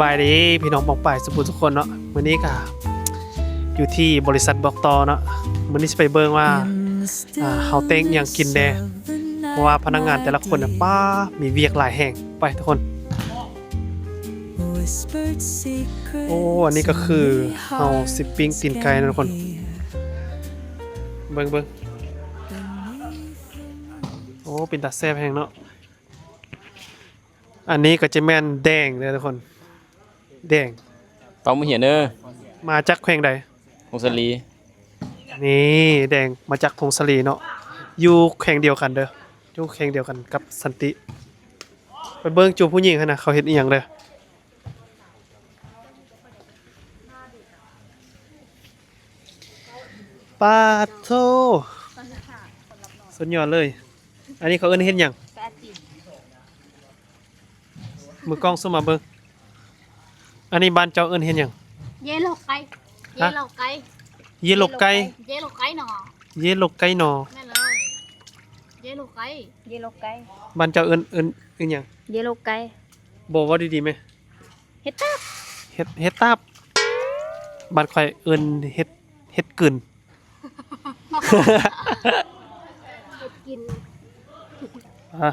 บายดีพี่น้องบอกไปสุขุทุกคนเนาะมื้อนี้ก็อยู่ที่บริษัทบอกต่อเนาะมื้อนี้สิไปเบิ่งว่าเฮาเต็งหยังกินแดเพราะว่าพนักงานแต่ละคนน่ะป้ามีเวียกหลายแห่งไปทุกคนโอ้อันนี้ก็คือเฮาสิปิ้งตีนไก่นะทุกคนเบิ่งโอ้เป็นตาแซ่บแฮงเนาะอันนี้ก็จะแม่นแดงเลยทุกคนแดง เปามือเหียนเด้อ มาจากแขวงใด วงสลี นี่แดงมาจากพงศลีเนาะอยู่แขวงเดียวกันเด้ออยู่แขวงเดียวกันกับสันติไปเบิ่งจูบผู้หญิงหั่นน่ะเขาเฮ็ดอีหยังเด้อปาโทสุดยอดเลย อันนี้เขาเอิ้นเฮ็ดหยังมือกล้องซุมมาเบิ่งอันนี้บ้านเจ้าเอิ้นเฮ็ดหยัง เยลโลไก่เยลโลไก่ เยลโลไก่ เยลโลไก่หนอ เยลโลไก่หนอ แม่เลยเยลโลไก่เยลโลไก่ บ้านเจ้าเอิ้นหยัง เยลโลไก่ บอกว่าดีๆไหม เฮ็ดตับ เฮ็ดตาบบ้านข่อยเอิ้นเฮ็ดกึ่น กิน อ่ะ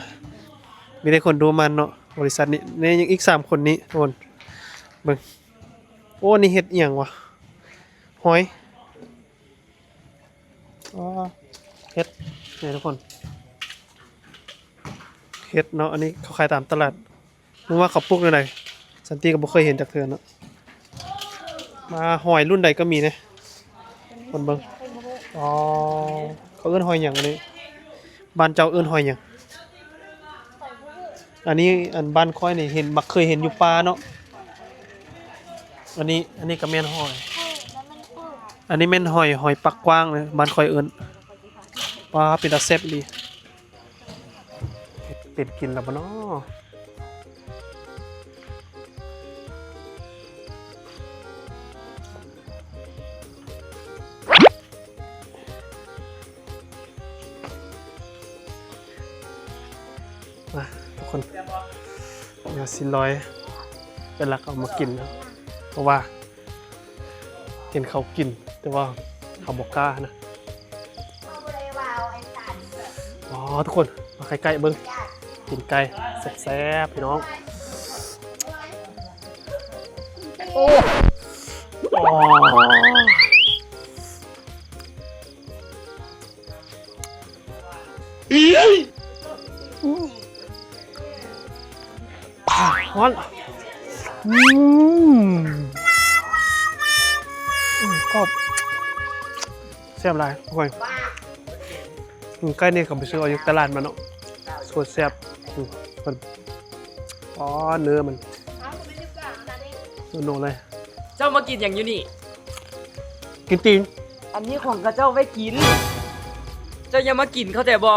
มีได้คนดูมันเนาะบริษัทนี้ในยังอีก3คนนี้โอนเบิ่งโอ้นี่เฮ็ดอีหยังวะหอยอ๋อเฮ็ดนี่ทุกคนเฮ็ดเนาะอันนี้เขาขายตามตลาดมึงว่าเขาปลูกในไหนสันติก็บ่เคยเห็นจากเทื่อเนาะมาหอยรุ่นใดก็มีนะคนเบิ่งอ๋อเขาเอิ้นหอยหยังอันนี้บ้านเจ้าเอิ้นหอยหยังอันนี้อันบ้านค่อยนี่เห็นบักเคยเห็นอยู่ป่าเนาะอันนี้ก็แม่นหอย อันนี้แม่นหอยปักกว้างเลยบ้านค่อยเอิ้นปลาเป็นตาแซ่บอีหลีเป็ดกินแล้วบ่เนาะมาทุกคนเดี๋ยวสิร้อยเป็นหลักเอามากินนะเพราะว่าเห็นเขากินแต่ว่าเขาบอกกล้านะอ๋อทุกคนมาใกล้ๆเบิ้งกินไก่แซ่บๆพี่น้องโอ้ฮ้อนกรอบแซ่บหลายทุกคนใกล้นี่เขาไปซื้อเอาอยู่ตลาดมาเนาะสดแซ่บมันอ๋อเนื้อมันโน่เลย เจ้ามากินอย่างอยู่นี่ กินตีน อันนี้ของกระเจ้าไว้กิน เจ้าอย่ามากินเข้าใจบ่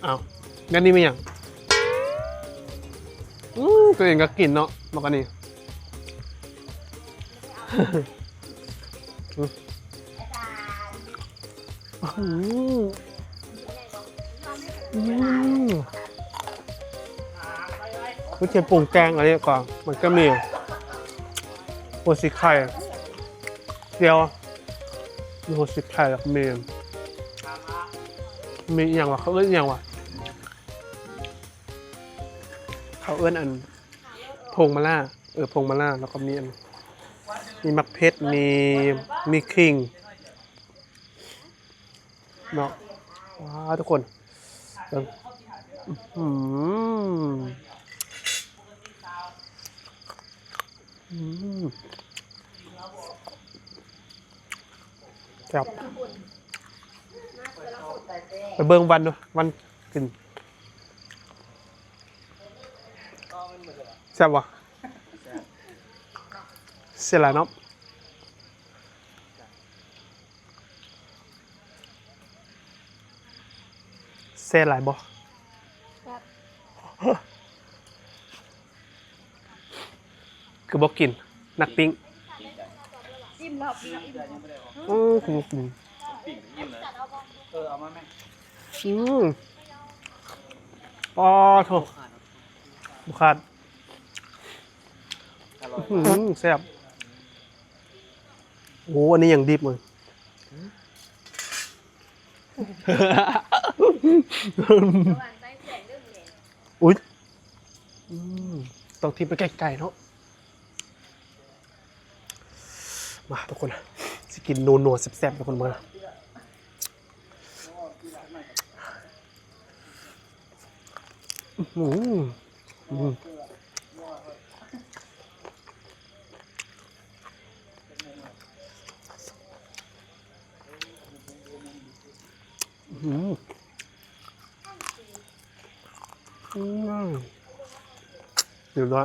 อ้าวงั้นนี่ไม่ยังตัวเองก็กินเนาะบอกกันนี่วิธีปรุงแกงอะไรก่อนมันก็มีหัวสีไข่เดียวมีหัวสีไข่แล้วมีอย่างวะเขาเอิ้นอย่างวะเขาเอิ้นอันพงมะล่าพงมะล่าแล้วก็มีอันมีมักเพชรมีขิงเนาะว้าวทุกคนครับไปเบิ่งวันดูวันกินแซ่บวะเสียหลายเนาะเสียหลายบ่คือบ่กินนักปิ้งจิ้มแล้วปิ้งเอามาแม่ปอโถบุคาด ร่อย แซ่บโอ้อันนี้อย่างดิบเลยอุ๊ยต้องทิมไปไกลๆเนาะมาทุกคนสิกินนัวๆแซ่บๆทุกคนมาอืมอืมอืมอืมเดี๋ยวนะ